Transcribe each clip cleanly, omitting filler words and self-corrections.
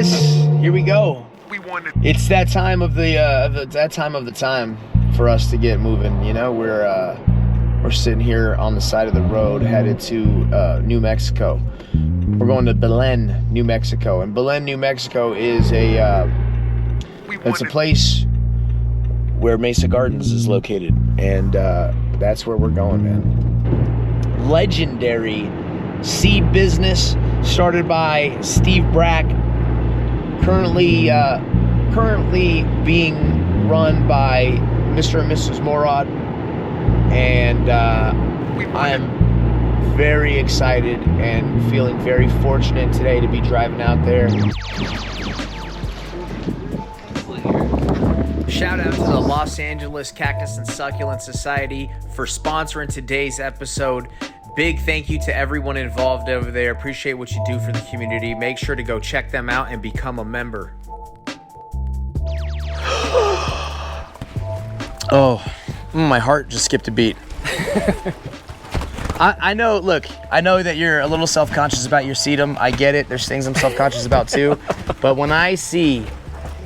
yes, here we go. It's that time of the time for us to get moving. You know, we're sitting here on the side of the road, headed to New Mexico. We're going to Belen, New Mexico, and Belen, New Mexico is it's a place where Mesa Gardens is located, and that's where we're going, man. Legendary seed business started by Steve Brack, currently being run by Mr. and Mrs. Morad, and I am very excited and feeling very fortunate today to be driving out there. Shout out to the Los Angeles Cactus and Succulent Society for sponsoring today's episode. Big thank you to everyone involved over there. Appreciate what you do for the community. Make sure to go check them out and become a member. Oh, my heart just skipped a beat. I know, look, I know that you're a little self-conscious about your sedum. I get it. There's things I'm self-conscious about too. But when I see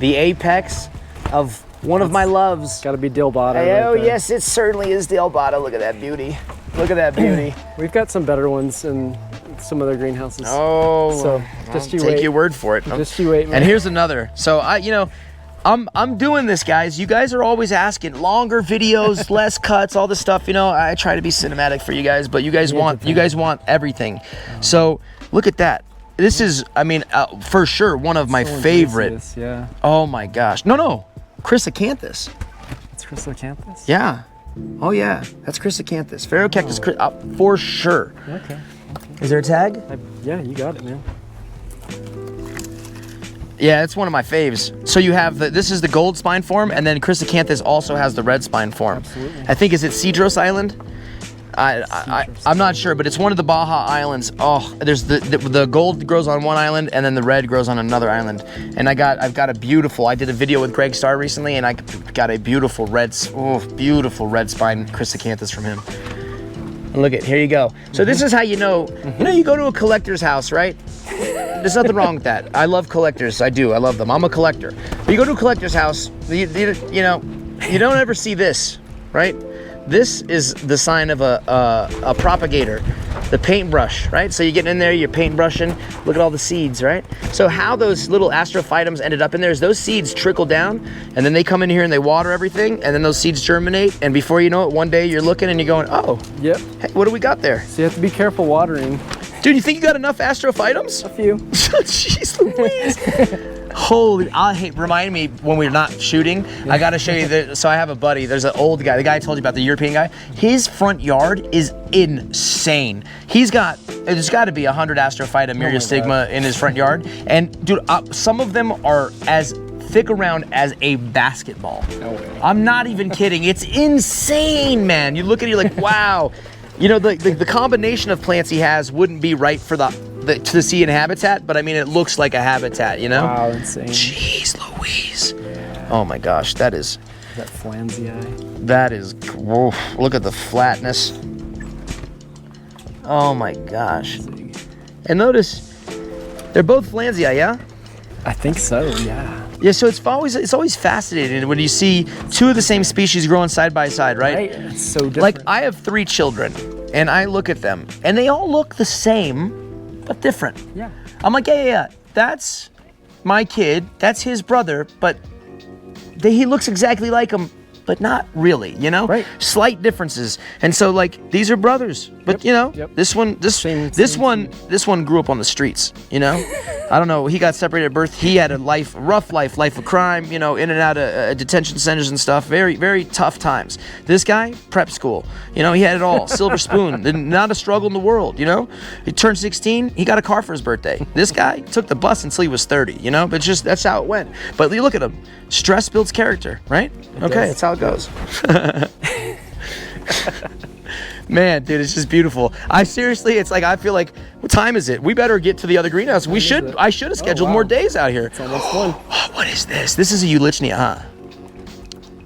the apex of one of my loves. Gotta be Dilbata. Oh, right, yes, it certainly is Dilbata. Look at that beauty. Look at that beauty. We've got some better ones in some other greenhouses. Oh, so just you take wait. Your word for it. Just you wait, man. And here's another. So I'm doing this, guys. You guys are always asking longer videos, less cuts, all this stuff. You know, I try to be cinematic for you guys, but you guys want everything. So look at that. This is, I mean, for sure one of my favorite. Yeah. Oh my gosh. No. Chrysocanthus. It's Chrysocanthus? Yeah. Oh yeah, that's Chrysocanthus. Phaeocactus, for sure. Okay. Is there a tag? Yeah, you got it, man. Yeah, it's one of my faves. So you have this is the gold spine form, and then Chrysocanthus also has the red spine form. Absolutely. I think, is it Cedros Island? I'm not sure, but it's one of the Baja Islands. Oh, there's the gold grows on one island, and then the red grows on another island. And I've got a beautiful. I did a video with Greg Starr recently, and I got a beautiful red spine Chrysocanthus from him. And look at, here you go. So this is how you know. You go to a collector's house, right? There's nothing wrong with that. I love collectors. I do. I love them. I'm a collector. But you go to a collector's house, you don't ever see this, right? This is the sign of a propagator, the paintbrush, right? So you get in there, you're paintbrushing, look at all the seeds, right? So how those little astrophytums ended up in there is those seeds trickle down, and then they come in here and they water everything, and then those seeds germinate, and before you know it, one day you're looking and you're going, oh, yep. Hey, what do we got there? So you have to be careful watering. Dude, you think you got enough astrophytums? A few. Jeez Louise. Holy, remind me when we're not shooting, I gotta show you so I have a buddy, there's an old guy, the guy I told you about, the European guy. His front yard is insane. There's gotta be 100 astrophyta myriostigma in his front yard. And dude, some of them are as thick around as a basketball. No way. I'm not even kidding, it's insane, man. You look at it, you're like, wow. You know, the combination of plants he has wouldn't be right for to see in habitat, but I mean, it looks like a habitat, you know? Wow, insane. Jeez Louise. Yeah. Oh my gosh, that is... That Flansii. That is... Whoa, look at the flatness. Oh my gosh. And notice, they're both Flansii, yeah? I think so, yeah. Yeah, so it's always fascinating when you see two of the same species growing side by side, right? It's so different. Like, I have 3 children, and I look at them, and they all look the same, but different. Yeah. I'm like, yeah, that's my kid, that's his brother, but he looks exactly like him, but not really, you know? Right. Slight differences. And so, like, these are brothers, but this one grew up on the streets, you know? I don't know, he got separated at birth. He had a rough life of crime, in and out of detention centers and stuff. Very, very tough times. This guy, prep school, he had it all. Silver spoon, not a struggle in the world, He turned 16, he got a car for his birthday. This guy took the bus until he was 30, but that's how it went. But you look at him, stress builds character, right? Okay, that's how it goes. Man, dude, it's just beautiful. It's like, I feel like, what time is it? We better get to the other greenhouse. I should have scheduled more days out here. It's almost one. Oh, what is this? This is a Eulichnia, huh?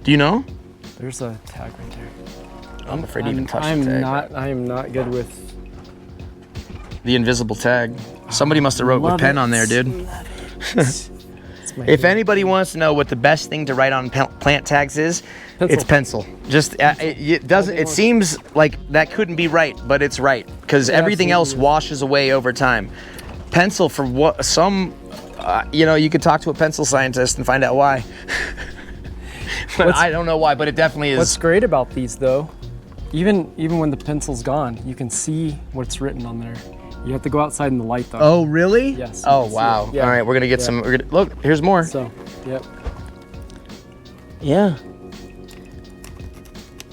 Do you know? There's a tag right there. I'm afraid to even touch the tag. I am not good with the invisible tag. Somebody must have wrote with pen on there, dude. If anybody wants to know what the best thing to write on plant tags is, it's pencil. Just it doesn't. It seems like that couldn't be right, but it's right because everything else washes away over time. Pencil for what? Some, you know, you could talk to a pencil scientist and find out why. But I don't know why, but it definitely is. What's great about these though, even when the pencil's gone, you can see what's written on there. You have to go outside in the light though. Oh really? Yes. Oh wow. Yeah. All right, we're gonna get some. We're gonna look. Here's more. So, yep. Yeah.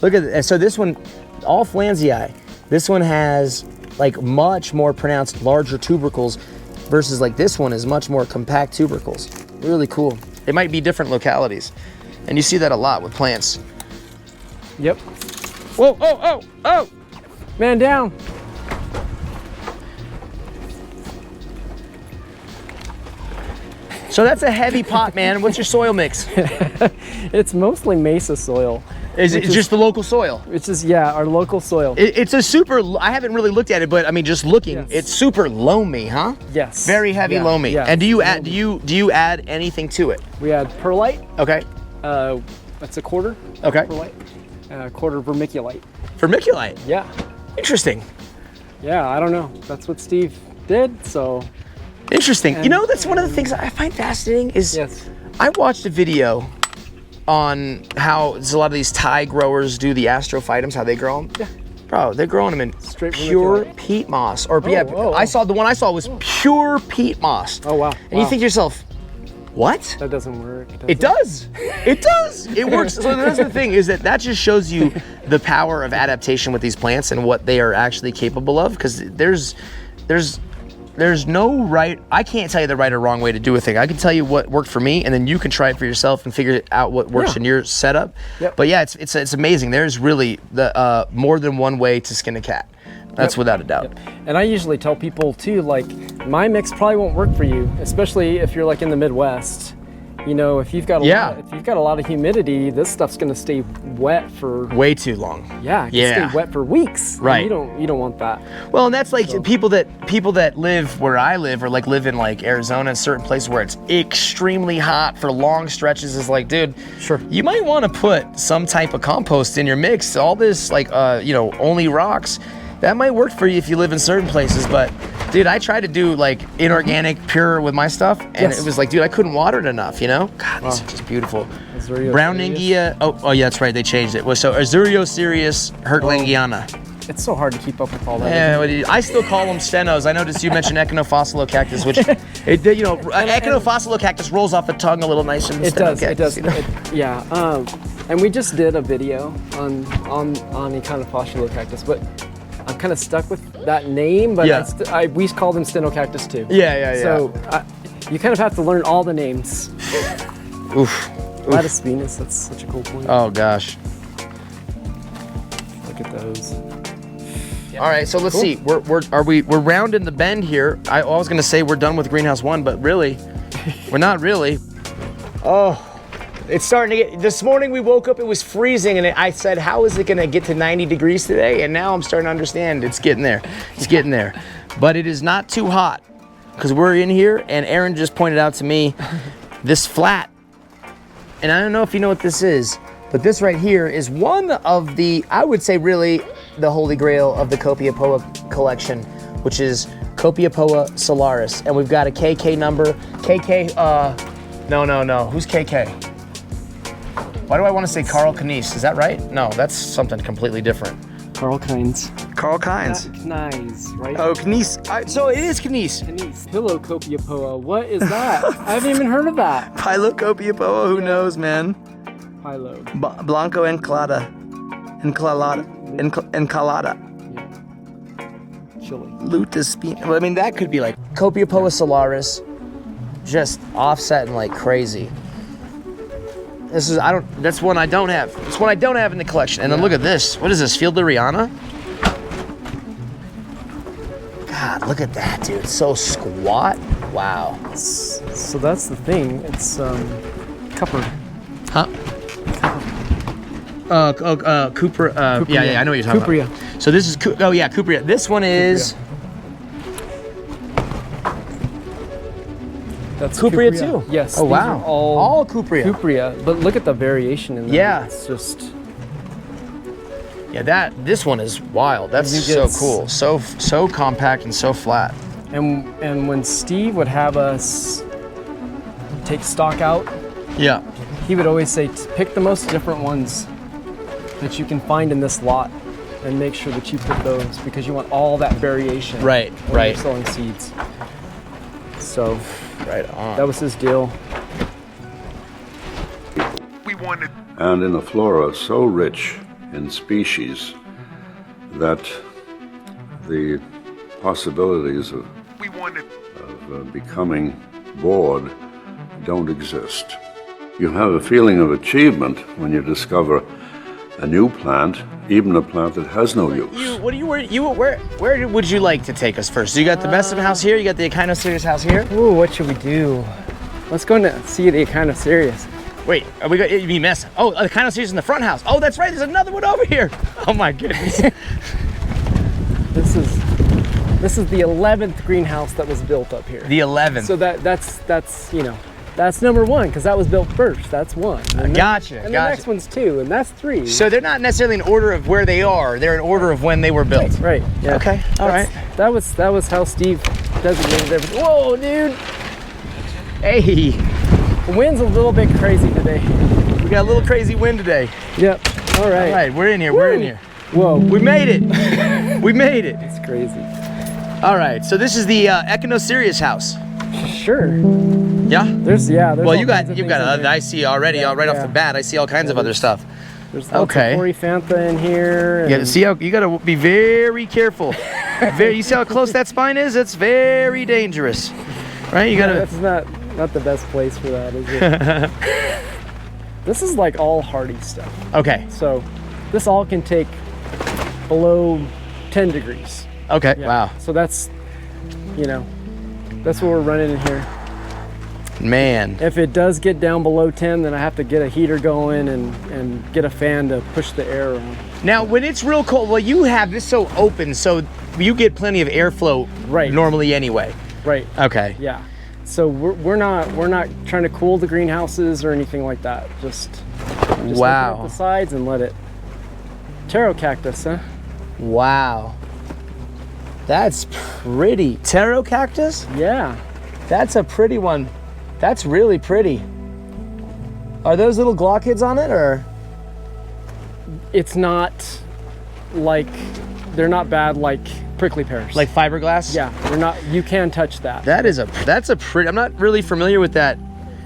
Look at this. So this one, all Frazee. This one has like much more pronounced larger tubercles versus like this one is much more compact tubercles. Really cool. It might be different localities. And you see that a lot with plants. Yep. Whoa, oh, oh, oh! Man down. So that's a heavy pot, man. What's your soil mix? It's mostly mesa soil. Is it just the local soil? It's just, yeah, our local soil. It's a super, I haven't really looked at it, but I mean, just looking, Yes. It's super loamy, huh? Yes. Very heavy loamy. Yeah. And do you add anything to it? We add perlite. Okay. That's a quarter. Okay. Perlite. Quarter vermiculite. Vermiculite. Yeah. Interesting. Yeah, I don't know. That's what Steve did, so. Interesting. You know, that's one of the things I find fascinating is I watched a video on how a lot of these Thai growers do the astrophytums, how they grow them. Yeah. Bro, they're growing them in Straight pure vermiculite. peat moss. Or oh. I saw the one I saw was pure peat moss. Oh wow. And you think to yourself, what? That doesn't work. It does. It does. It works. So that's the thing is that just shows you the power of adaptation with these plants and what they are actually capable of. Because there's no right. I can't tell you the right or wrong way to do a thing. I can tell you what worked for me, and then you can try it for yourself and figure out what works in your setup. Yep. But yeah, it's amazing. There's really the more than one way to skin a cat. That's without a doubt. Yep. And I usually tell people too, like, my mix probably won't work for you, especially if you're like in the Midwest. You know, if you've got a lot of humidity, this stuff's gonna stay wet for way too long. Yeah, it can stay wet for weeks. Right. And you don't want that. Well, and that's like people that live where I live or like live in like Arizona, certain places where it's extremely hot for long stretches is like, dude, sure. You might want to put some type of compost in your mix. All this like only rocks. That might work for you if you live in certain places, but dude, I tried to do like inorganic pure with my stuff, and it was like, dude, I couldn't water it enough, you know? God, these are just beautiful. Browningia, oh yeah, that's right, they changed it. So Azurio Sirius Hertlangiana. It's so hard to keep up with all that. Yeah, I still call them stenos. I noticed you mentioned Echinocactus, which, Echinocactus rolls off the tongue a little nicer than It does. You know? Yeah. And we just did a video on Echinocactus, but I'm kind of stuck with that name, but we call them Stenocactus too. Yeah. So you kind of have to learn all the names. Oof. Lattice Venus, that's such a cool point. Oh gosh. Look at those. All right, so let's see. We're rounding the bend here. I was gonna say we're done with greenhouse 1, but really, we're not really. Oh. It's starting to get, this morning we woke up, it was freezing, and I said, how is it gonna get to 90 degrees today? And now I'm starting to understand it's getting there. It's getting there. But it is not too hot, because we're in here, and Aaron just pointed out to me this flat. And I don't know if you know what this is, but this right here is one of the, I would say really, the holy grail of the Copiapoa collection, which is Copiapoa solaris. And we've got a KK number. KK, no. Who's KK? Why do I want to say Carl Knies? Is that right? No, that's something completely different. Carl Kynes. Carl Kynes. Knies, right? Oh, Knies. So it is Knies. Pilocopiapoa. What is that? I haven't even heard of that. Pilocopiapoa, who knows, man? Pilo. Blanco Encalada. Yeah. Chili. Lutus spina. Well, I mean, that could be like Copiapoa solaris, just offsetting like crazy. That's one I don't have. It's one I don't have in the collection. And then look at this. What is this, Field de Rihanna? God, look at that, dude. It's so squat. Wow. So that's the thing. It's copper. Huh? Cooper. Yeah, I know what you're talking about. So this is, Cupria. This one is That's Cuprea too? Yes. Oh, these wow. are all Cuprea. Cuprea. But look at the variation in that. Yeah. It's just... Yeah, this one is wild. That's so cool. So compact and so flat. And when Steve would have us take stock out, yeah, he would always say, pick the most different ones that you can find in this lot and make sure that you put those because you want all that variation. Right, when you're selling seeds. So, right on. That was his deal. And in a flora so rich in species that the possibilities of becoming bored don't exist. You have a feeling of achievement when you discover a new plant, even a plant that has no use. Where would you like to take us first? So you got the best of house here, you got the Echinocactus house here. Ooh, what should we do? Let's go and see the Echinocactus. Wait, are we going to be messing? Oh, the Echinocactus in the front house. Oh, that's right, there's another one over here. Oh my goodness. This is the 11th greenhouse that was built up here. The 11th. So that's you know, that's number one because that was built first. That's one. And gotcha. And the next one's 2, and that's 3. So they're not necessarily in order of where they are. They're in order of when they were built. Right. Yeah. Okay. All right. That was how Steve designated everything. Whoa, dude. Hey. The wind's a little bit crazy today. We got a little crazy wind today. Yep. All right. All right. We're in here. We're in here. Whoa. We made it. We made it. It's crazy. All right. So this is the Echinocactus house. Sure. Yeah. There's well, you got I see already right off the bat. I see all kinds of other stuff. There's lots of Coryphantha in here. Yeah. See how you got to be very careful. You see how close that spine is? It's very dangerous. Right? You got to. That's not the best place for that, is it? This is like all hardy stuff. Okay. So this all can take below 10 degrees. Okay. Yeah. Wow. So that's, you know, that's what we're running in here. Man. If it does get down below 10, then I have to get a heater going and get a fan to push the air around. Now, when it's real cold, well, you have this so open, so you get plenty of airflow normally anyway. Right. Okay. Yeah. So we're not trying to cool the greenhouses or anything like that. Just wow. Open up the sides and let it. Taro cactus, huh? Wow. That's pretty. Taro cactus? Yeah. That's a pretty one. That's really pretty. Are those little glaucids on it, or? It's not like, they're not bad like prickly pears. Like fiberglass? Yeah, they're not, you can touch that. That's a pretty, I'm not really familiar with that.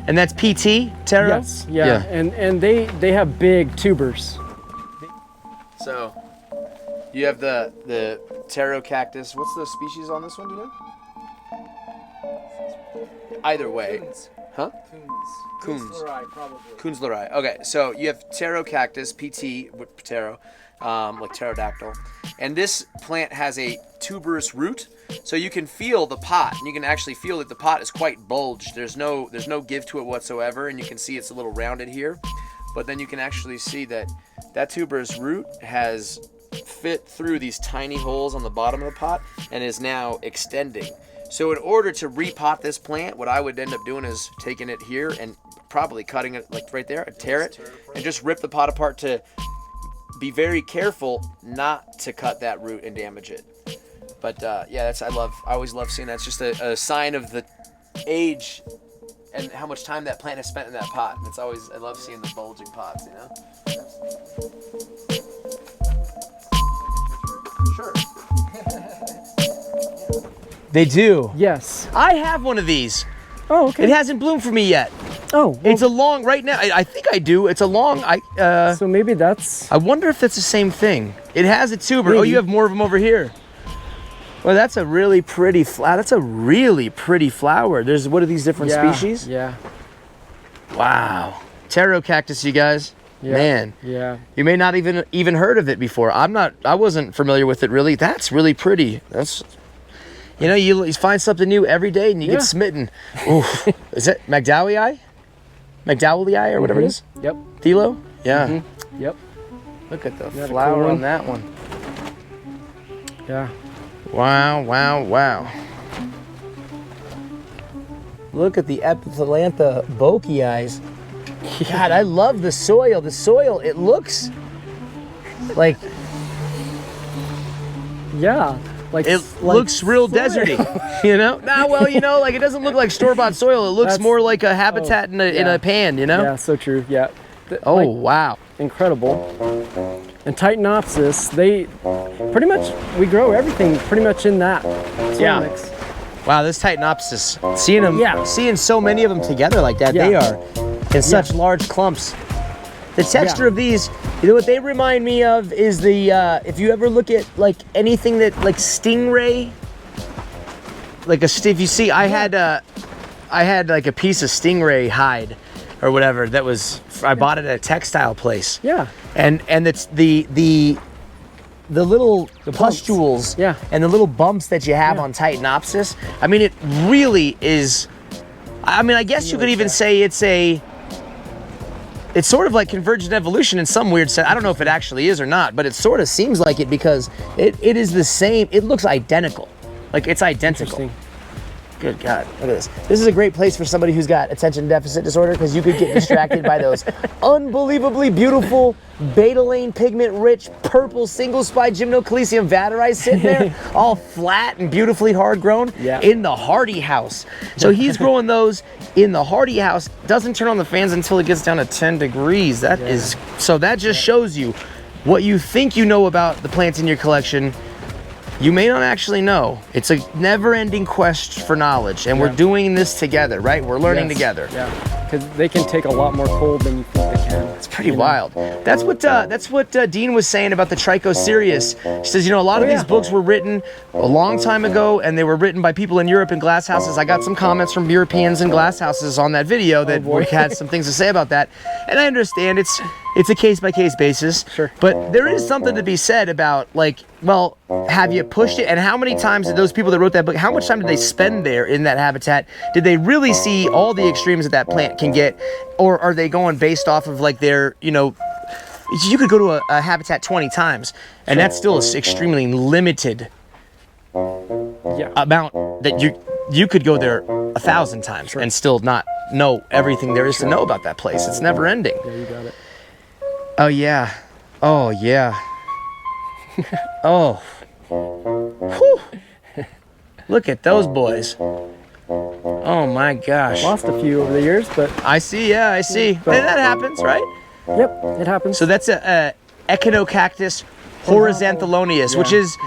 And that's PT, Taro? Yes, yeah. And they have big tubers. So, you have the Taro cactus. What's the species on this one, do you know? Either way. Coons. Huh? Coons. Coons probably. Coons. Okay, so you have Taro cactus, PT, Taro, like pterodactyl. And this plant has a tuberous root, so you can feel the pot, and you can actually feel that the pot is quite bulged. There's no give to it whatsoever, and you can see it's a little rounded here. But then you can actually see that tuberous root has fit through these tiny holes on the bottom of the pot and is now extending. So in order to repot this plant, what I would end up doing is taking it here and probably cutting it like right there, tear it, and just rip the pot apart to be very careful not to cut that root and damage it. But yeah, I always love seeing that. It's just a sign of the age and how much time that plant has spent in that pot. And I love seeing the bulging pots, you know? Sure. They do. Yes. I have one of these. Oh, okay. It hasn't bloomed for me yet. Oh. Well, it's a long, right now, I think I do. It's a long, so maybe that's... I wonder if that's the same thing. It has a tuber. Maybe. Oh, you have more of them over here. Well, that's a really pretty flower. That's a really pretty flower. What are these different species? Yeah. Wow. Taro cactus, you guys. Yeah. Man. Yeah. You may not even heard of it before. I wasn't familiar with it really. That's really pretty. You know, you find something new every day and you get smitten. Ooh. Is it McDowellii? McDowellii or whatever it is? Yep. Thilo? Yeah. Mm-hmm. Yep. Look at the flower on that one. Yeah. Wow, wow, wow. Look at the Epithelantha bokeis. God, I love the soil. The soil, it looks like... Yeah. Like it looks real deserty, you know? Nah, well, you know, like it doesn't look like store-bought soil. It looks more like a habitat in a pan, you know? Yeah, so true, yeah. Oh, wow. Incredible. And Echinocactus, they pretty much, we grow everything pretty much in that soil mix. Wow, this Echinocactus, seeing so many of them together like that, they are in such large clumps. The texture of these, you know what they remind me of is the, if you ever look at like anything that, like stingray, like if you see, I had like a piece of stingray hide or whatever that was, I bought it at a textile place. Yeah. And it's the little pustules and the little bumps that you have on Titanopsis. I mean, it really is, I mean, I guess you could even say it's sort of like convergent evolution in some weird sense. I don't know if it actually is or not, but it sort of seems like it because it is the same. It looks identical. Like it's identical. Interesting. Good God, look at this. This is a great place for somebody who's got attention deficit disorder because you could get distracted by those unbelievably beautiful, betalain pigment-rich, purple single-spike Gymnocalycium vateri sitting there, all flat and beautifully hard-grown in the hardy house. So he's growing those in the hardy house, doesn't turn on the fans until it gets down to 10 degrees. That is, so that just shows you what you think you know about the plants in your collection. You may not actually know. It's a never-ending quest for knowledge, and we're doing this together, right? We're learning together. Yeah, because they can take a lot more cold than you think they can. It's pretty wild. That's what Dean was saying about the Trichocereus. She says, you know, a lot of these books were written a long time ago, and they were written by people in Europe in glass houses. I got some comments from Europeans in glass houses on that video that had some things to say about that, and I understand it's a case-by-case basis. Sure. But there is something to be said about, like, well, have you pushed it? And how many times did those people that wrote that book, how much time did they spend there in that habitat? Did they really see all the extremes that that plant can get? Or are they going based off of, like, their, you know, you could go to a habitat 20 times, and that's still an extremely limited amount that you could go there 1,000 times and still not know everything there is to know about that place. It's never ending. Yeah, you got it. Oh, yeah. Oh, yeah. Oh. Whew. Look at those boys. Oh, my gosh. Lost a few over the years, but... I see, I see. And that happens, right? Yep, it happens. So that's a Echinocactus Horizontalonius, which is...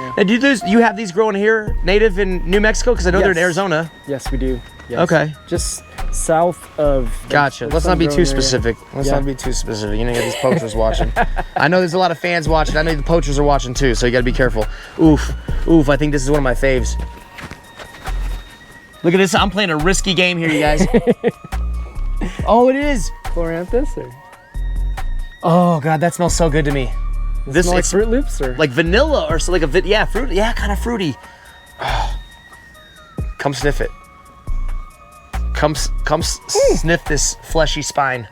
You have these growing here, native in New Mexico? Because I know they're in Arizona. Yes, we do. Yes. Okay. Just south of... Gotcha. Let's not be too specific. Let's not be too specific. You know, you got these poachers watching. I know there's a lot of fans watching. I know the poachers are watching too, so you got to be careful. Oof. Oof, I think this is one of my faves. Look at this. I'm playing a risky game here, you guys. Oh, it is. Chloranthus, or? Oh, God, that smells so good to me. This like Fruit Loops, or? Like vanilla, or so like fruit. Yeah, kind of fruity. Oh. Come sniff it. Come sniff this fleshy spine.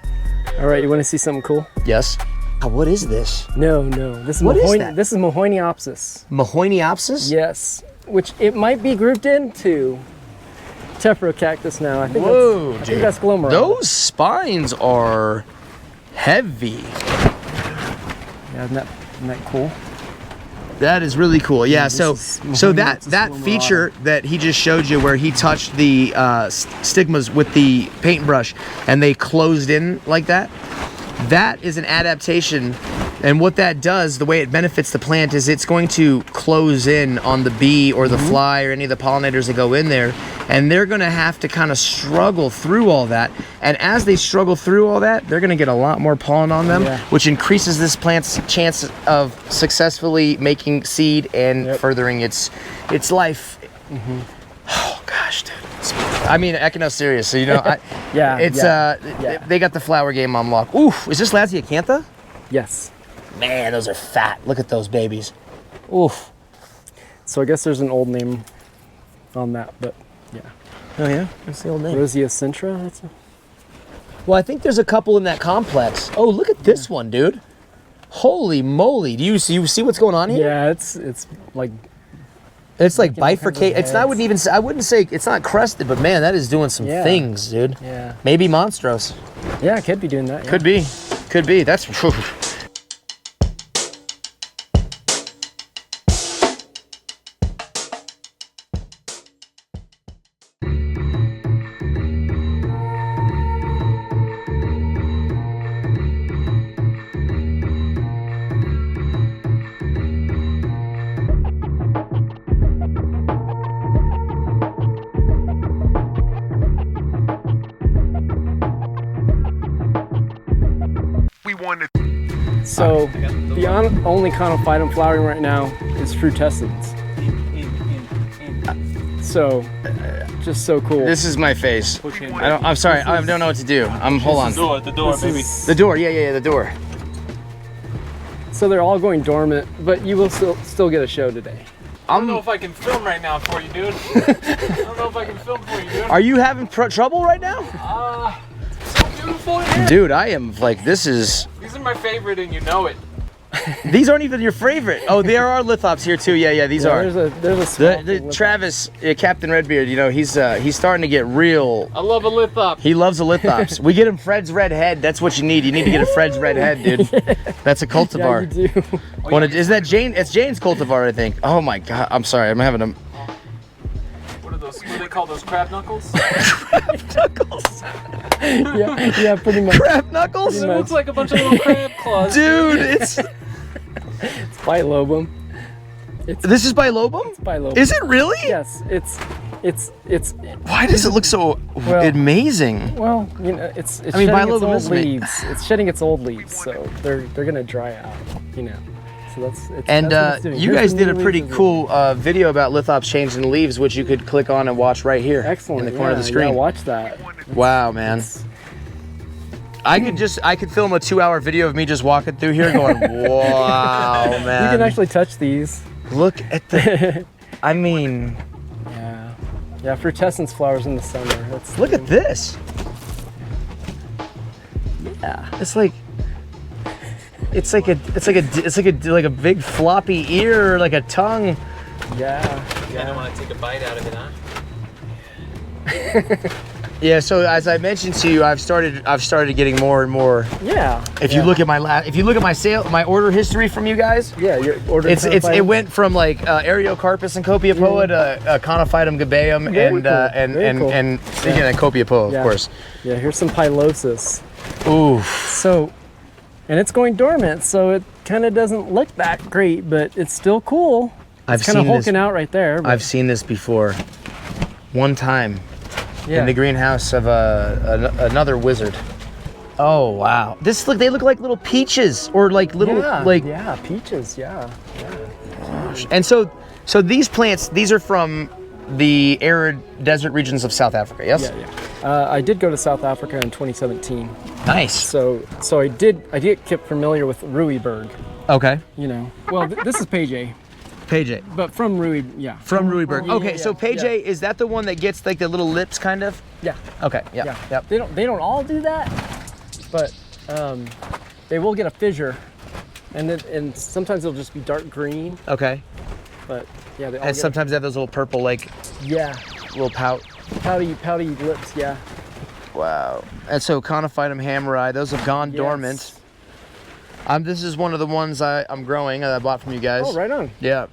All right, you want to see something cool? Yes. Oh, what is this? No. This is This is Mohoneopsis. Mohoneopsis? Yes, which it might be grouped into Tephro-cactus now. I think Whoa, I think that's glomerata. Those spines are heavy. Yeah, isn't that cool? That is really cool. Yeah, so that feature that he just showed you where he touched the stigmas with the paintbrush and they closed in like that, that is an adaptation. And what that does, the way it benefits the plant, is it's going to close in on the bee or the fly or any of the pollinators that go in there, and they're going to have to kind of struggle through all that. And as they struggle through all that, they're going to get a lot more pollen on them, which increases this plant's chance of successfully making seed and furthering its life. Oh gosh, dude. I mean, Echinocactus, so you know, they got the flower game on lock. Oof, is this Lasiacantha? Yes. Man, those are fat. Look at those babies. Oof. So I guess there's an old name on that, but yeah. Oh yeah? What's the old name? Rosea Sintra? That's a... Well, I think there's a couple in that complex. Oh, look at this one, dude. Holy moly. Do you see what's going on here? Yeah, it's like It's like making all kinds of bifurcate. It's not. I wouldn't even say. I wouldn't say it's not crested, but man, that is doing some things, dude. Yeah. Maybe monstrous. Yeah, it could be doing that. Yeah. Could be. Could be. That's. Whew. So the only conophytum flowering right now is frutescens. So just so cool. This is my face. I'm sorry. I don't know what to do. Hold on. The door, baby. The door. Yeah, the door. So they're all going dormant, but you will still get a show today. I don't know if I can film right now for you, dude. I don't know if I can film for you, dude. Are you having trouble right now? So beautiful in here. Dude, I am like, this is. These are my favorite, and you know it. These aren't even your favorite. Oh, there are lithops here too. Yeah, these are. There's a small The Travis, Captain Redbeard, you know, he's starting to get real. I love a lithop. He loves the lithops. We get him Fred's red head. That's what you need. You need to get a Fred's red head, dude. That's a cultivar. Yeah, you do. Isn't that Jane? It's Jane's cultivar, I think. Oh my God. I'm sorry. I'm having a. What are those? What do they call those? Crab knuckles? Crab knuckles. yeah, pretty much. Crab knuckles? It looks like a bunch of little crab claws. Dude, it's. It's bilobum. This is bilobum? It's bilobum. Is it really? Yes, it's. Why does it look so amazing? Well, you know, it's I mean, shedding its bilobum old is leaves. It's shedding its old leaves, so they're gonna dry out. You know, so that's. And that's what it's doing. you Here's guys the did a new pretty leaves of cool video about lithops changing the leaves, which you could click on and watch right here. Excellent. In the corner of the screen. Yeah, watch that. Wow, man. I could film a 2-hour video of me just walking through here going, wow, man. You can actually touch these. Look at the, I mean. Yeah, frutescens flowers in the summer. Look at this. Yeah. It's like a big floppy ear, like a tongue. Yeah. You kind of want to take a bite out of it, huh? Yeah, so as I mentioned to you, I've started getting more and more. Yeah. If you look at my order history from you guys. Yeah, your order. It went from like Ariocarpus and Copiopoa to Conophytum gabeum and Copiopoa, of course. Yeah, here's some pilosis. Ooh. So, and it's going dormant, so it kind of doesn't look that great, but it's still cool. It's kind of hulking out right there. But... I've seen this before. One time. In the greenhouse of another wizard. Oh wow! They look like little peaches or like little peaches. Yeah. Gosh. And so these plants, these are from the arid desert regions of South Africa. Yes. Yeah. I did go to South Africa in 2017. Nice. So I did get familiar with Ruiberg. Okay. You know, well this is Page A. Page A. But from Rui, yeah. From Ruiberg. Okay, yeah, so Page A, is that the one that gets like the little lips kind of? Yeah. Okay, yeah. Yep. They don't all do that, but they will get a fissure, and sometimes it'll just be dark green. Okay. But yeah, they all and sometimes they have those little purple little pouty lips, yeah. Wow. And so Conophytum hammeri, those have gone dormant. This is one of the ones I'm growing that I bought from you guys. Oh, right on. Yeah.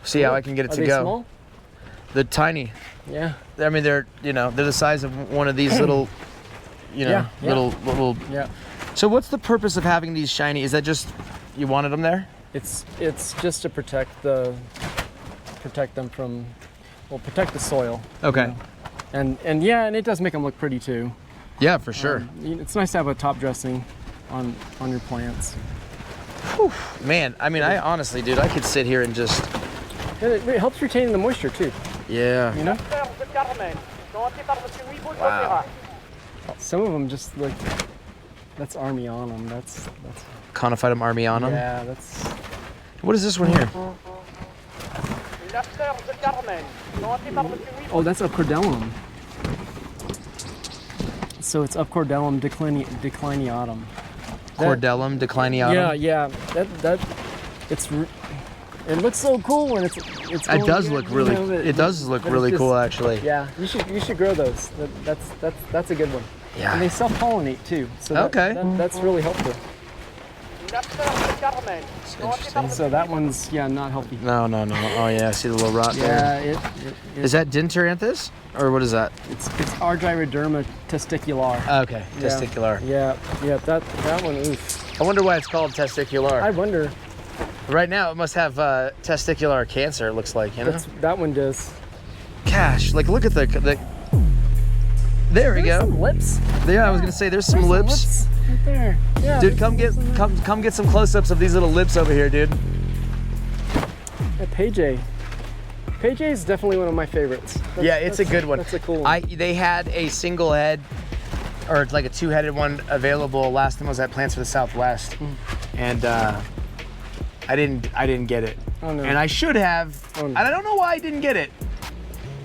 See how I can get it to go. Small? They're tiny. Yeah. I mean, they're the size of one of these little, little. Yeah. So what's the purpose of having these shiny? Is that just you wanted them there? It's just to protect them from, protect the soil. Okay. You know? And it does make them look pretty too. Yeah, for sure. It's nice to have a top dressing on your plants. Whew. Man, I mean, I honestly, dude, I could sit here and just. It helps retain the moisture too. Yeah. You know. Wow. Some of them just like. That's Armionum. That's. Conophytum armionum. Yeah, that's. What is this one here? Oh, that's Upcordellum. So it's Upcordellum decliniatum. Cordellum decliniatum. Yeah. That it's It looks so cool when it's It does look really. It does look really cool, actually. Yeah, you should grow those. That's a good one. Yeah. And they self-pollinate too. So that's really helpful. So that one's not healthy. No. Oh yeah, I see the little rot there. Yeah, Is that Dentaranthus? Or what is that? It's Argyroderma testicular. Okay, testicular. Yeah, that one. Oof. I wonder why it's called testicular. I wonder. Right now, it must have testicular cancer. It looks like, you know. That one does. Gosh, like look at the. There we go. Some lips. Yeah, I was gonna say there's some lips. Right there. Yeah. Dude, come get some close-ups of these little lips over here, dude. Yeah, Page is definitely one of my favorites. It's a good one. That's a cool one. They had a single head, or like a two-headed one available last time I was at Plants for the Southwest, and I didn't get it. Oh, no. And I should have, and I don't know why I didn't get it.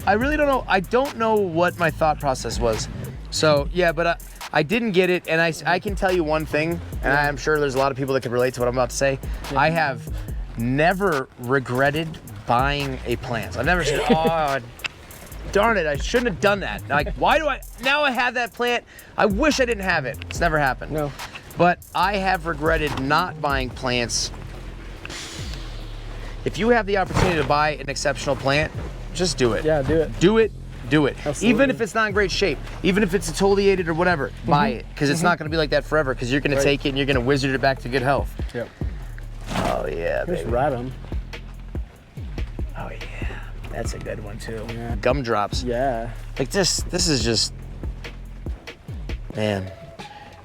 I really don't know. I don't know what my thought process was. So yeah, but I didn't get it, and I can tell you one thing, and I'm sure there's a lot of people that can relate to what I'm about to say. Yeah. I have never regretted buying a plant. I've never said, oh, darn it, I shouldn't have done that. Like, why do now I have that plant, I wish I didn't have it. It's never happened. No. But I have regretted not buying plants. If you have the opportunity to buy an exceptional plant, just do it. Yeah, do it. Do it. Do it. Absolutely. Even if it's not in great shape, even if it's exfoliated or whatever, buy it, because it's not going to be like that forever, because you're going to take it and you're going to wizard it back to good health. Yep. Oh yeah, There's baby. Radum. Oh yeah, that's a good one too. Yeah. Gumdrops. Yeah. Like this is just, man,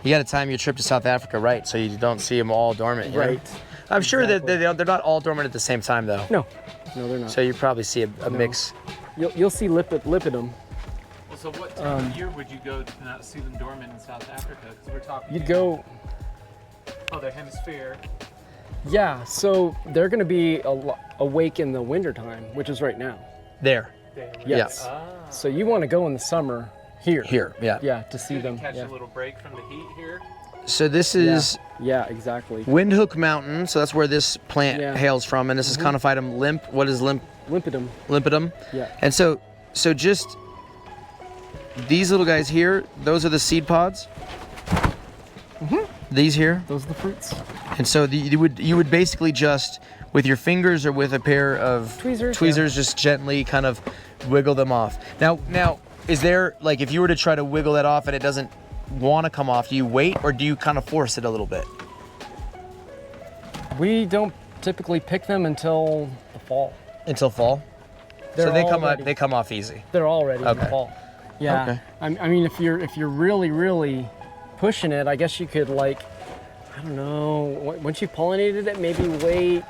you got to time your trip to South Africa right, so you don't see them all dormant. Right. Know? I'm sure that they're not all dormant at the same time though. No, they're not. So you probably see a mix. You'll see lipidum. Well, so what time of year would you go to not see them dormant in South Africa? Because we're talking. You'd go. Other hemisphere. Yeah, so they're going to be awake in the wintertime, which is right now. There. Yes. Ah. So you want to go in the summer here. Here, yeah. Yeah, to see them. Catch a little break from the heat here. So this is yeah, exactly. Windhoek Mountain. So that's where this plant hails from, and this is Conophytum limp. What is limp? Limpidum. Limpidum. Yeah. And so just these little guys here, those are the seed pods. These here. Those are the fruits. And so you would basically just with your fingers or with a pair of tweezers just gently kind of wiggle them off. Now is there, like, if you were to try to wiggle that off and it doesn't want to come off, do you wait or do you kind of force it a little bit? We don't typically pick them until the fall. Until fall? So they come off easy. They're all ready in the fall. Yeah. Okay. I mean, if you're really pushing it, I guess you could, like, I don't know, once you pollinated it, maybe wait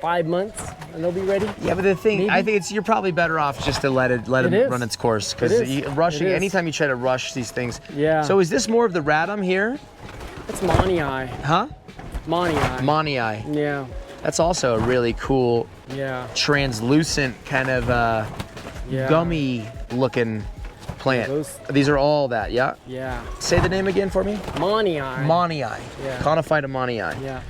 5 months and they'll be ready. Yeah, but the thing, I think you're probably better off just to let it run its course, because anytime you try to rush these things. Yeah. So is this more of the radum here? It's Monii. Huh? Monii. Monii. Yeah. That's also a really cool, translucent kind of gummy looking plant. These are all that, yeah? Yeah. Say the name again for me. Monii. Monii. Yeah. Conophytum monii. Yeah.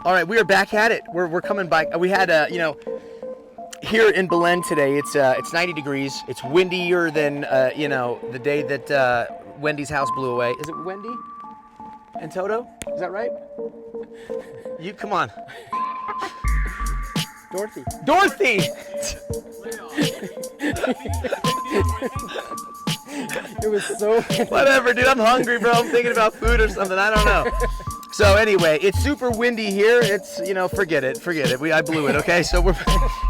All right, we are back at it. We're coming by. We had here in Belen today. It's 90 degrees. It's windier than the day that Wendy's house blew away. Is it Wendy and Toto? Is that right? You come on. Dorothy. It was so. Whatever, dude. I'm hungry, bro. I'm thinking about food or something. I don't know. So anyway, it's super windy here. It's, forget it. I blew it, okay? So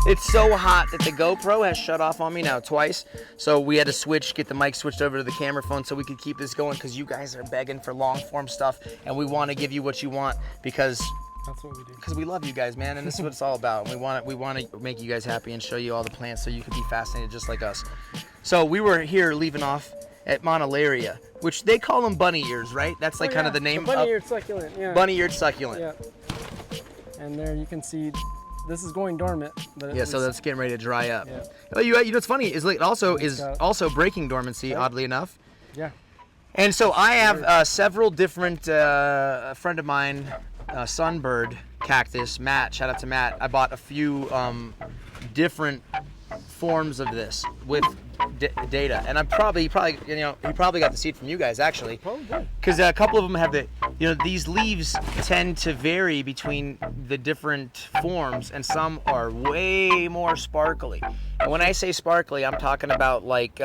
it's so hot that the GoPro has shut off on me now twice. So we had to get the mic switched over to the camera phone so we could keep this going, because you guys are begging for long form stuff and we want to give you what you want, because that's what we do. Because we love you guys, man, and this is what it's all about. And we want to make you guys happy and show you all the plants so you can be fascinated just like us. So we were here leaving off at Monolaria, which they call them bunny ears, right? That's like kind of the name. Bunny-eared succulent, yeah. Bunny-eared succulent. Yeah. And there you can see, this is going dormant. But so that's getting ready to dry up. Yeah. Oh, you know what's funny is, like, it also breaking dormancy, oddly enough. Yeah. And so I have several different, a friend of mine, Sunbird cactus. Matt, shout out to Matt. I bought a few different forms of this with data, and I'm probably you know, he probably got the seed from you guys actually, because a couple of them have the, you know, these leaves tend to vary between the different forms, and some are way more sparkly. And when I say sparkly, I'm talking about like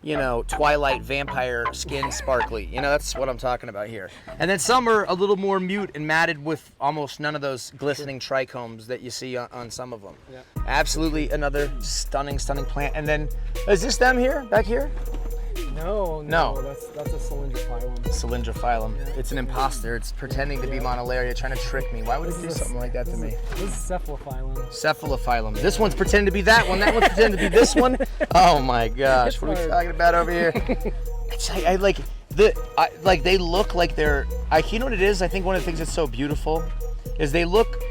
you know, Twilight vampire skin sparkly. You know, that's what I'm talking about here. And then some are a little more mute and matted with almost none of those glistening trichomes that you see on some of them. Yeah. Absolutely another stunning plant. And then, is this them here, back here? No, that's a cylindrophyllum. Cylindrophyllum. Yeah. It's an imposter. It's pretending to be Monolaria, trying to trick me. Why would it do something like that to me? This is cephalophyllum. Cephalophyllum. This one's pretending to be that one. That one's pretending to be this one. Oh my gosh, what are we talking about over here? It's like, like they look like they're. You know what it is? I think one of the things that's so beautiful is they look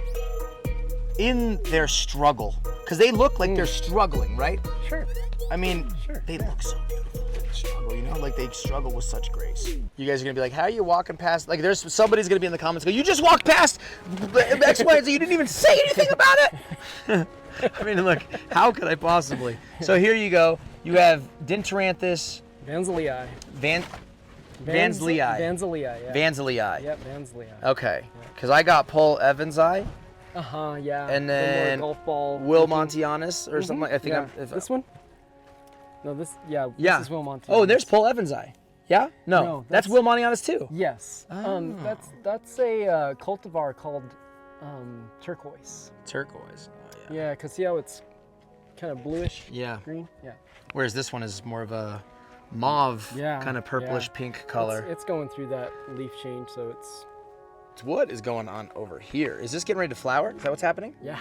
in their struggle, because they look like they're struggling, right? Sure. I mean, Sure. they look so beautiful. They struggle, you know, like they struggle with such grace. You guys are gonna be like, how are you walking past? Like, there's somebody's gonna be in the comments go, you just walked past X, Y, and Z. You didn't even say anything about it. I mean, look, how could I possibly? So here you go. You have Dinteranthus Vanzilii. Vanzilii. Vanzilii, yeah. Vanzilii. Yep, Vanzilii. Okay, because I got Paul Evansi. Yeah. And then golf ball. Wilmontianus or something. I think yeah. This one? No, this is Wilmontianus. Oh, there's Paul Evansi. Yeah? No, that's Wilmontianus too. Yes. Oh. That's a cultivar called turquoise. Turquoise. Oh, yeah. Yeah, because see how it's kind of bluish green? Yeah. Whereas this one is more of a mauve, kind of purplish pink color. It's going through that leaf change, so it's... What is going on over here? Is this getting ready to flower? Is that what's happening? Yeah.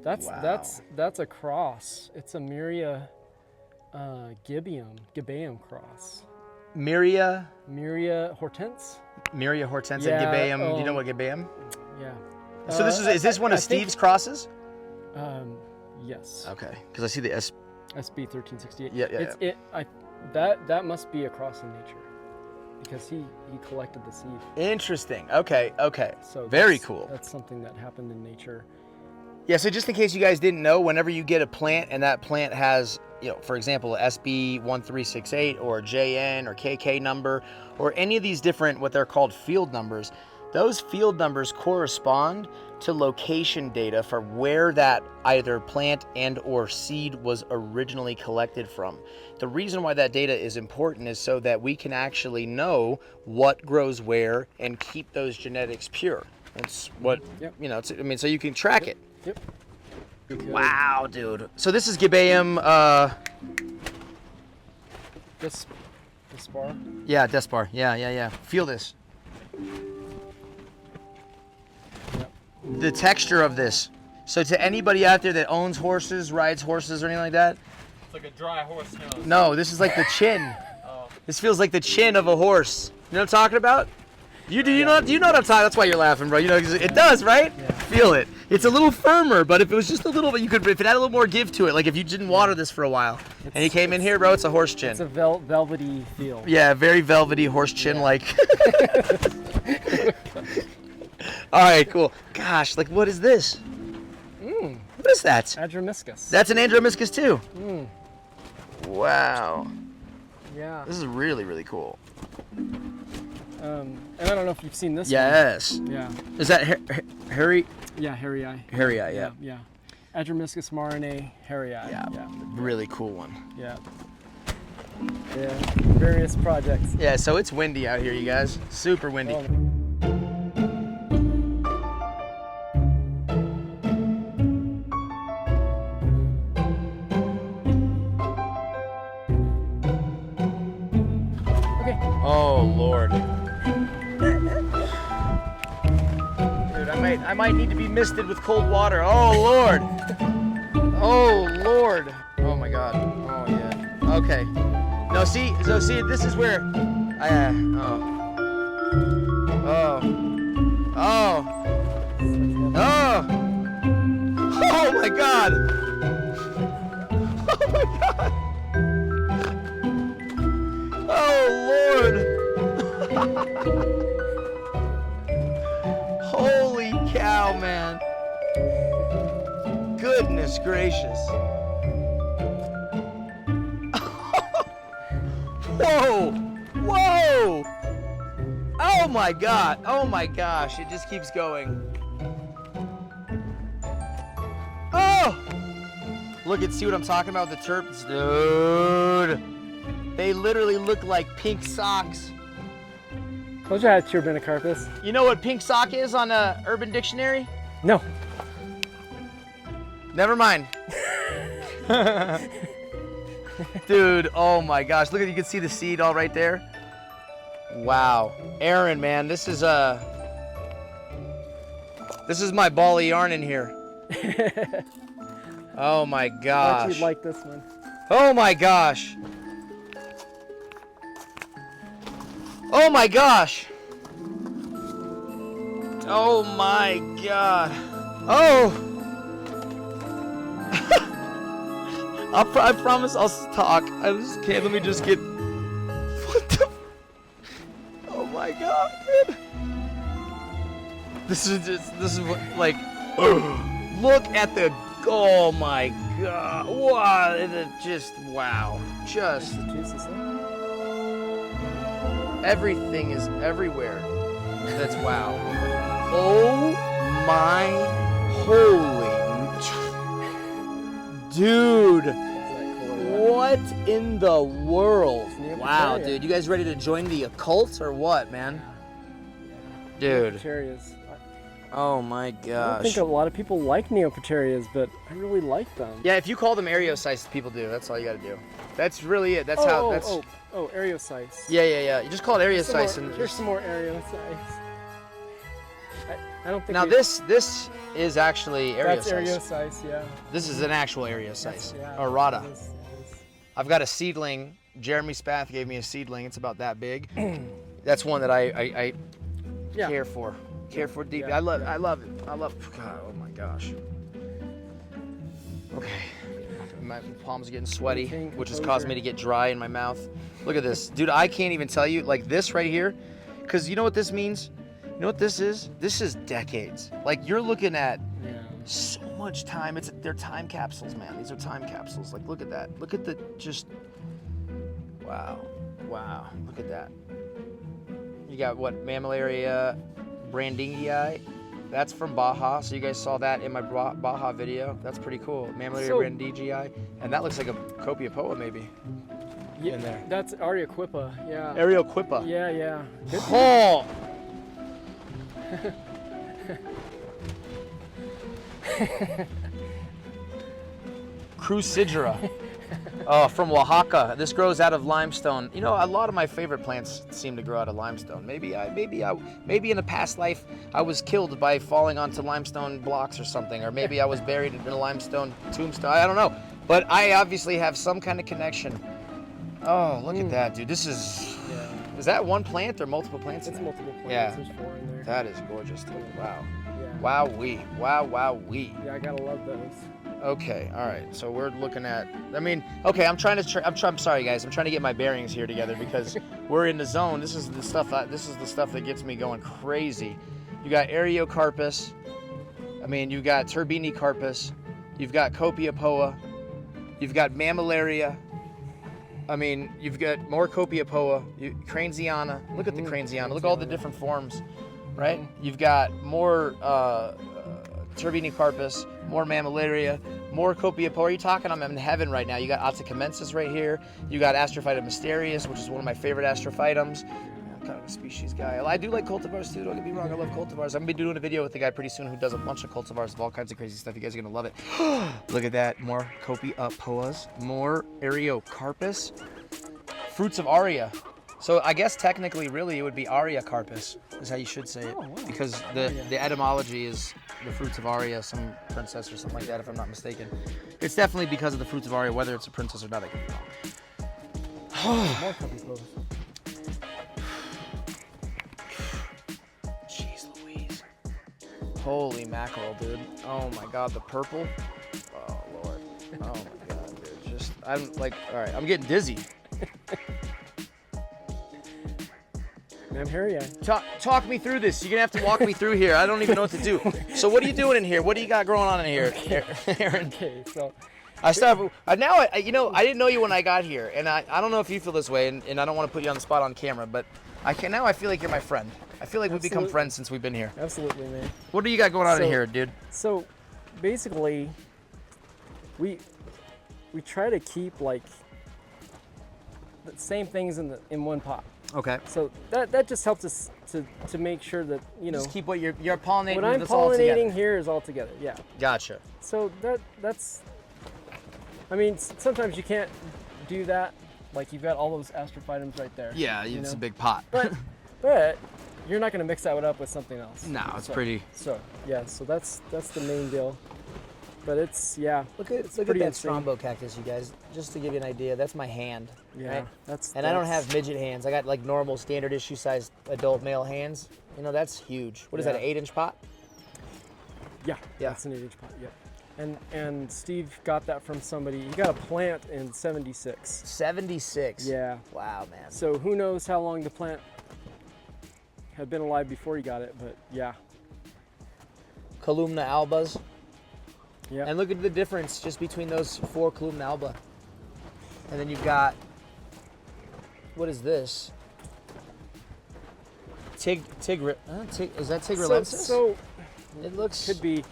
That's a cross. It's a Myria Gibeum cross. Myria hortense? Myria hortense Yeah, and Gibeum. Do you know what Gibeum? Yeah. So is this one of Steve's crosses? Yes. Okay, because I see the SB 1368. Yeah. That must be a cross in nature, because he collected the seed. Interesting. Okay. So very cool. That's something that happened in nature. Yeah, so just in case you guys didn't know, whenever you get a plant and that plant has, you know, for example, SB 1368 or JN or KK number or any of these different, what they're called field numbers, those field numbers correspond to location data for where that either plant and or seed was originally collected from. The reason why that data is important is so that we can actually know what grows where and keep those genetics pure. That's what, you know, so you can track it. Yep. Wow, dude. So this is Gibeum, Despar? Yeah, Despar. Yeah. Feel this. Yep. The texture of this. So to anybody out there that owns horses, rides horses or anything like that. It's like a dry horse nose. No, this is like the chin. Oh. This feels like the chin of a horse. You know what I'm talking about? You know what I'm talking? That's why you're laughing, bro. You know, 'cause it does, right? Yeah. Feel it. It's a little firmer, but if it was just a little bit, if it had a little more give to it, like if you didn't water this for a while, and you came in here, bro, it's a horse chin. It's a velvety feel. Yeah, very velvety horse chin like. All right, cool. Gosh, like what is this? What is that? Adromiscus. That's an Andromiscus too. Wow. Yeah. This is really, really cool. And I don't know if you've seen this Yes. one. Yeah. Is that Harry? Yeah, Harry Eye. Harry Eye, yeah. Yeah. Adromiscus marinae, Harry Eye. Yeah. Really cool one. Yeah. Yeah. Various projects. Yeah, so it's windy out here, you guys. Super windy. Oh Lord. Dude, I might need to be misted with cold water. Oh Lord. Oh Lord. Oh my God. Oh yeah. Okay. No, see, this is where Oh my God. Oh my God. Oh Lord! Holy cow, man! Goodness gracious. Whoa! Whoa! Oh my god! Oh my gosh! It just keeps going. Oh! Look and see what I'm talking about with the terps, dude. They literally look like pink socks. Told you I had Turbinicarpus. You know what pink sock is on Urban Dictionary? No. Never mind. Dude, oh my gosh. Look at, you can see the seed all right there. Wow. Aaron, man, this is my ball of yarn in here. Oh my I thought gosh. you'd like this one. Oh my gosh. Oh my gosh. Oh my god. Oh. I promise I'll talk. I just can't. Let me just get. What the? Oh my god, man. This is what, like. Look at the. Oh my god. Wow. It just. Wow. Just. Everything is everywhere. That's wow. Oh my holy. Dude. What in the world? Wow, dude. You guys ready to join the occult or what, man? Dude. Neopaterias. Oh my I don't gosh. think a lot of people like Neopaterias, but I really like them. Yeah, if you call them Areocytes, people do. That's all you gotta do. That's really it. That's Areocytes. Yeah. You just call it Areocytes and Here's some more Areocytes. I don't think now this is actually Areocytes. That's Areocytes, yeah. This is an actual Areocytes. Yeah, Or Rada. it is. I've got a seedling. Jeremy Spath gave me a seedling. It's about that big. That's one that I care for. Care for deeply. Yeah. I love it. God, oh my gosh. Okay. My palms are getting sweaty, which has caused me to get dry in my mouth. Look at this. Dude, I can't even tell you, like this right here, because you know what this means? You know what this is? This is decades. Like you're looking at so much time. They're time capsules, man. These are time capsules. Like look at that. Look at the just, wow. Look at that. You got what, Mammillaria brandingii? That's from Baja, so you guys saw that in my Baja video. That's pretty cool. Mammillaria brandingii, and that looks like a Copiapoa maybe. Yeah, in there. That's Areoquipa, yeah. Areoquipa. Yeah. Good. Oh! Crucidra. Oh, from Oaxaca. This grows out of limestone. You know, a lot of my favorite plants seem to grow out of limestone. Maybe in a past life I was killed by falling onto limestone blocks or something, or maybe I was buried in a limestone tombstone. I don't know, but I obviously have some kind of connection. Oh, look at that, dude. This is. Is that one plant or multiple plants? It's multiple plants. Yeah. There's 4 in there. That is gorgeous, dude. Wow. Yeah. Wow-wee. Yeah, I gotta love those. Okay, all right. So we're looking at. I mean, okay. I'm sorry, guys. I'm trying to get my bearings here together because we're in the zone. This is the stuff. This is the stuff that gets me going crazy. You got Areocarpus. I mean, you got Turbinicarpus. You've got Copiapoa. You've got Mammillaria. I mean, you've got more Copiapoa. Cranesiana. Look at the Cranesiana. Look at all the different forms, right? You've got more Turbinicarpus, more Mammillaria, more Copiapoa. You're talking, I'm in heaven right now. You got Ottocamensis right here. You got Astrophytum mysterious, which is one of my favorite astrophytums. I'm kind of a species guy. I do like cultivars too, don't get me wrong. I love cultivars. I'm going to be doing a video with a guy pretty soon who does a bunch of cultivars of all kinds of crazy stuff. You guys are going to love it. Look at that. More Copiapoas, more Areocarpus. Fruits of Aria. So I guess technically, really, it would be Areocarpus, is how you should say it, because the etymology is the fruits of Aria, some princess or something like that, if I'm not mistaken. It's definitely because of the fruits of Aria, whether it's a princess or not, I could be wrong. More Copiapoas. Jeez Louise. Holy mackerel, dude. Oh my God, the purple. Oh Lord. Oh my God, dude. I'm like, all right, I'm getting dizzy. I'm here, yeah. Talk me through this. You're gonna have to walk me through here. I don't even know what to do. So what are you doing in here? What do you got growing on in here, Aaron? Okay, so I didn't know you when I got here, and I don't know if you feel this way, and I don't want to put you on the spot on camera, but I feel like you're my friend. I feel like we've become friends since we've been here. Absolutely, man. What do you got going on in here, dude? So basically, we try to keep like the same things in one pot. Okay. So that just helps us to make sure that, you know, Just keep what you're pollinating. what I'm this all together. pollinating here is all together. Yeah. Gotcha. So that's. I mean, sometimes you can't do that. Like you've got all those astrophytums right there. Yeah, it's a big pot. But you're not going to mix that up with something else. No, it's pretty. So yeah, so that's the main deal. But it's Look at that Sunbird Cactus, you guys. Just to give you an idea, that's my hand. Yeah, right? I don't have midget hands. I got like normal standard issue sized adult male hands. You know, that's huge. What is that, an 8-inch pot? Yeah, that's an 8-inch pot. Yeah. And Steve got that from somebody. He got a plant in 76. 76. Yeah. Wow, man. So who knows how long the plant had been alive before he got it, but yeah. Columna albas. Yeah. And look at the difference just between those 4 columna alba. And then you've got, what is this? Is that tigrillensis? So it looks. could be.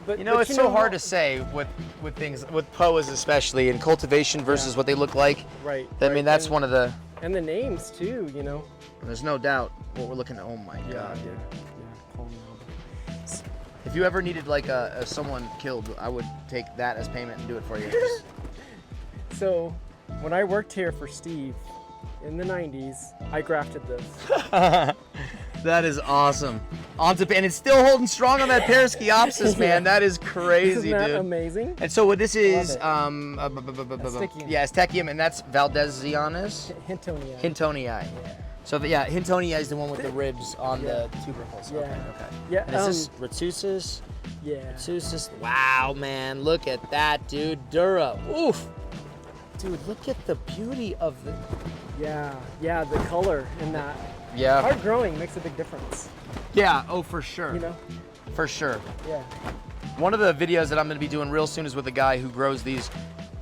But it's so hard to say with things, with POAs especially, in cultivation versus what they look like. Right. I mean, that's one of the. And the names too, you know. There's no doubt what we're looking at. Oh my God, dude. Yeah. If you ever needed like someone killed, I would take that as payment and do it for you. So, when I worked here for Steve in the 90s, I grafted this. That is awesome. And it's still holding strong on that Paraskiopsis, man. That is crazy, Isn't that dude. amazing? And so what this is, Astecium. yeah, Astecium, and that's Valdesianus. Hintonii. Hintonii. Yeah. So yeah, Hintonii is the one with the ribs on the tubercles. Yeah. Okay. Yeah. And is this Retsusis? Yeah. Retsusis. Wow, man, look at that, dude. Dura. Oof. Dude, look at the beauty of the. Yeah, the color in that. Yeah. Hard growing makes a big difference. Yeah. Oh, for sure. You know. For sure. Yeah. One of the videos that I'm going to be doing real soon is with a guy who grows these.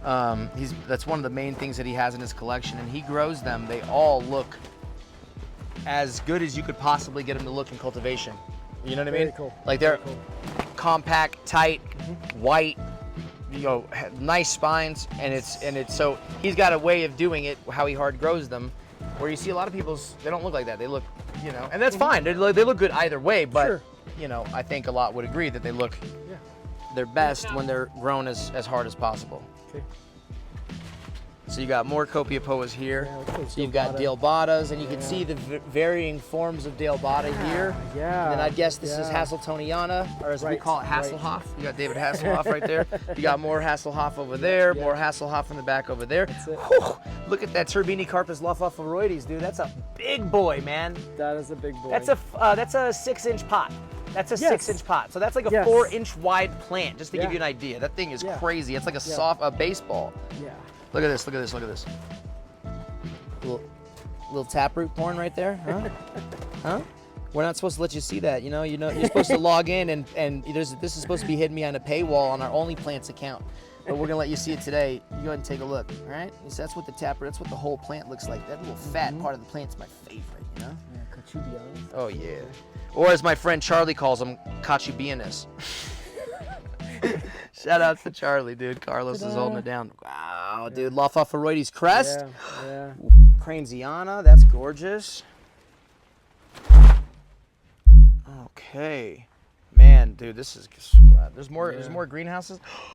That's one of the main things that he has in his collection, and he grows them. They all look as good as you could possibly get them to look in cultivation. You know what I mean? Very cool. Like they're compact, tight, white, nice spines, and it's so he's got a way of doing it how he hard grows them, where you see a lot of people's they don't look like that. They look, and that's fine. They look good either way, but Sure. I think a lot would agree that they look their best when they're grown as hard as possible. Okay. So you got more Copiapoas here. Yeah, look at those So you've got Dealbatas, and you can see the varying forms of Dealbata here. Yeah. And then I guess this is Hasseltoniana, or as we call it, Hasselhoff. You got David Hasselhoff right there. You got more Hasselhoff over there, more Hasselhoff in the back over there. That's it. Whew, look at that Turbinicarpus lophophoroides, dude. That's a big boy, man. That is a big boy. That's a 6-inch pot. That's a 6-inch pot. So that's like a 4-inch wide plant, just to give you an idea. That thing is crazy. It's like a baseball. Yeah. Look at this, look at this, look at this. Little taproot porn right there, huh? Huh? We're not supposed to let you see that, you're supposed to log in and this is supposed to be hidden behind a paywall on our Only Plants account. But we're gonna let you see it today. You go ahead and take a look, all right? So that's what the taproot, that's what the whole plant looks like. That little fat part of the plant's my favorite, Yeah, Cochubianus. Oh yeah. Or as my friend Charlie calls them, Cochubianus. Shout out to Charlie, dude. Carlos is holding it down. Wow, dude. Lophophoroides crest. Yeah. Craneziana, that's gorgeous. Okay. Man, dude, this is there's more greenhouses.